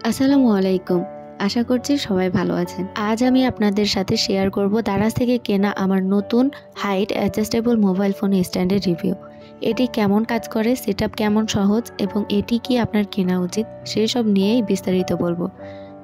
আসসালামু আলাইকুম। আশা করছি সবাই ভালো আছেন। আজ আমি আপনাদের সাথে শেয়ার করব দারাজ থেকে কেনা আমার নতুন হাইট অ্যাডজাস্টেবল মোবাইল ফোন স্ট্যান্ডের রিভিউ। এটি কেমন কাজ করে, সেটআপ কেমন সহজ এবং এটি কি আপনার কেনা উচিত সেই সব নিয়েই বিস্তারিত বলবো।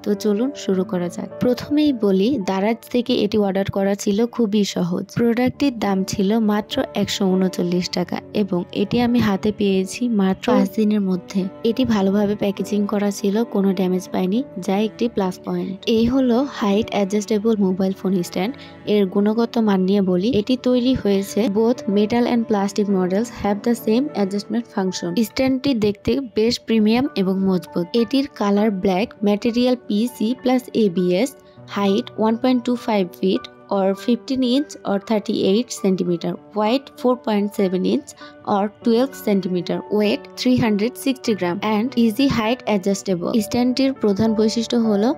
তো চলুন শুরু করা যাক। প্রথমেই বলি, দারাজ থেকে এটি অর্ডার করা ছিল খুবই সহজ। প্রোডাক্টটির দাম ছিল মাত্র 139 টাকা এবং এটি আমি হাতে পেয়েছি মাত্র 5 দিনের মধ্যে। এটি ভালোভাবে প্যাকেজিং করা ছিল, কোনো ড্যামেজ পাইনি, যা একটি প্লাস পয়েন্ট। এই হলো height adjustable mobile phone stand. এর গুণগত মান নিয়ে বলি, এটি তৈরি হয়েছে both metal and plastic models have the same adjustment function. স্ট্যান্ডটি দেখতে বেশ প্রিমিয়াম এবং মজবুত। এটির colour black, material PC plus ABS, height 1.25 feet or 15 inch or 38 centimeter, wide 4.7 inch or 12 centimeter, weight 360 gram and easy height adjustable. স্ট্যান্ডটির প্রধান বৈশিষ্ট্য হলো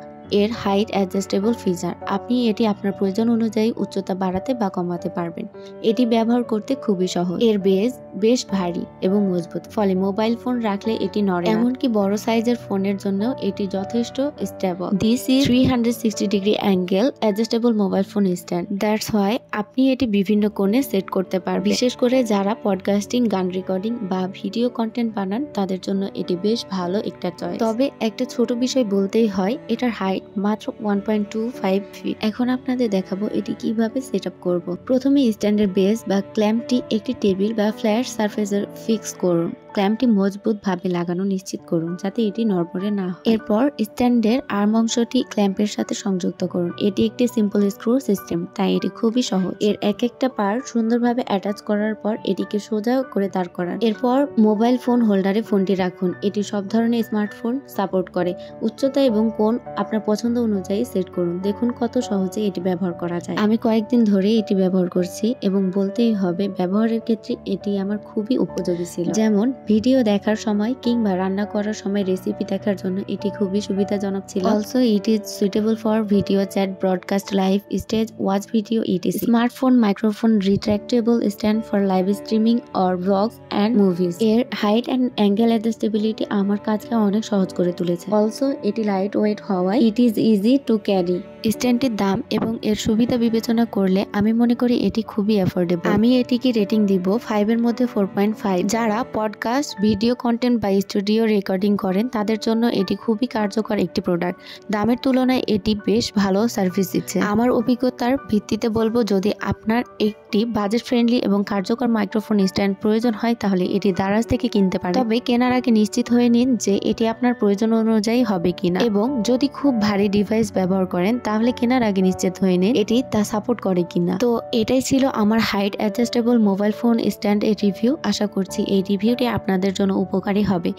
এর হাইট অ্যাডজাস্টেবল ফিচার। আপনি এটি আপনার প্রয়োজন অনুযায়ী উচ্চতা বাড়াতে বা কমাতে পারবেন। এটি ব্যবহার করতে খুবই সহজ। এর বেস বেশ ভারী এবং মজবুত, ফলে মোবাইল ফোন রাখলে এটি নড়ে না। এমনকি বড় সাইজের ফোনের জন্য এটি যথেষ্ট stable. This is 360 degree angle adjustable mobile phone stand. That's why আপনি এটি বিভিন্ন কোণে সেট করতে পারবেন। বিশেষ করে যারা পডকাস্টিং, গান রেকর্ডিং বা ভিডিও কন্টেন্ট বানান তাদের জন্য এটি বেশ ভালো একটা চয়েস। তবে একটা ছোট বিষয় বলতেই হয়, এটার হাইট মাত্র 1.25 ফিট। এখন আপনাদের দেখাবো এটি কিভাবে সেট আপ করবো। প্রথমে স্ট্যান্ডের বেস বা ক্ল্যাম্পটি একটি টেবিল বা ফ্ল্যাট সারফেসে ফিক্স করুন। ক্ল্যাম্পটি মজবুত ভাবে লাগানো নিশ্চিত করুন যাতে এটি নড়বড়ে না হয়। এরপর স্ট্যান্ডের আর্ম অংশটি ক্ল্যাম্পের সাথে সংযুক্ত করুন। এটি একটি সিম্পল স্ক্রু সিস্টেম, তাই এটি খুবই সহজ। এর এক একটা পার্ট সুন্দরভাবে অ্যাটাচ করার পর এটিকে সোজা করে দাঁড় করান। এরপর মোবাইল ফোন হোল্ডারে ফোনটি রাখুন। এটি সব ধরনের স্মার্টফোন সাপোর্ট করে। উচ্চতা এবং কোণ আপনার পছন্দ অনুযায়ী সেট করুন। দেখুন কত সহজে এটি ব্যবহার করা যায়। আমি কয়েকদিন ধরে এটি ব্যবহার করছি এবং বলতেই হবে ব্যবহারের ক্ষেত্রে এটি আমার খুবই উপযোগী ছিল। যেমন ভিডিও দেখার সময় কিংবা রান্না করার সময় রেসিপি দেখার জন্য এটি খুবই সুবিধাজনক ছিল। Also it is suitable for video chat, broadcast, live stage, watch video, etc. Smartphone microphone retractable stand for live streaming or blogs and movies. এর হাইট অ্যান্ড অ্যাঙ্গেল অ্যাডজাস্টেবিলিটি আমার কাজকে অনেক সহজ করে তুলেছে। অলসো এটি লাইট ওয়েট হওয়ায় it is easy to carry. স্ট্যান্ডটির দাম এবং এর সুবিধা বিবেচনা করলে আমি মনে করি এটি খুবই অ্যাফোর্ডেবল। আমি এটিকে রেটিং দিব 5 এর মধ্যে 4.5। যারা পডকাস্ট, ভিডিও কন্টেন্ট বা স্টুডিও রেকর্ডিং করেন তাদের জন্য এটি খুবই কার্যকর একটি প্রোডাক্ট। দামের তুলনায় এটি বেশ ভালো সার্ভিস দিচ্ছে। আমার অভিজ্ঞতার ভিত্তিতে বলবো, যদি আপনার একটি বাজেট ফ্রেন্ডলি এবং কার্যকর মাইক্রোফোন স্ট্যান্ড প্রয়োজন হয় তাহলে এটি দারাজ থেকে কিনতে পারেন। তবে কেনার আগে নিশ্চিত হয়ে নিন যে এটি আপনার প্রয়োজন অনুযায়ী হবে কিনা, এবং যদি খুব ভারী ডিভাইস ব্যবহার করেন তাহলে কেনার আগে নিশ্চিত হয়ে নিন এটি তা সাপোর্ট করে কিনা। তো এটাই ছিল আমার height adjustable mobile phone stand এর রিভিউ। আশা করছি এই রিভিউটি আপনাদের জন্য উপকারী হবে।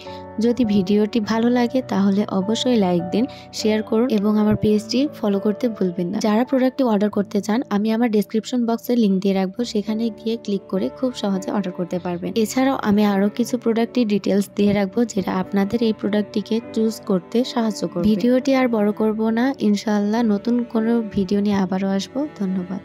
যদি ভিডিওটি ভালো লাগে তাহলে অবশ্যই লাইক দিন, শেয়ার করুন এবং আমার পেজটি ফলো করতে ভুলবেন না। যারা প্রোডাক্টটি অর্ডার করতে চান আমি আমার ডেসক্রিপশন বক্সে লিংক দিয়ে রাখবো, সেখানে গিয়ে ক্লিক করে খুব সহজে অর্ডার করতে পারবেন। এছাড়াও আমি আরো কিছু প্রোডাক্টের ডিটেলস দিয়ে রাখবো যেটা আপনাদের এই প্রোডাক্টটিকে চুজ করতে সাহায্য করবে। ভিডিওটি আর বড় করব না, ইনশাআল্লাহ নতুন কোনো ভিডিও নিয়ে আবারও আসবো। ধন্যবাদ।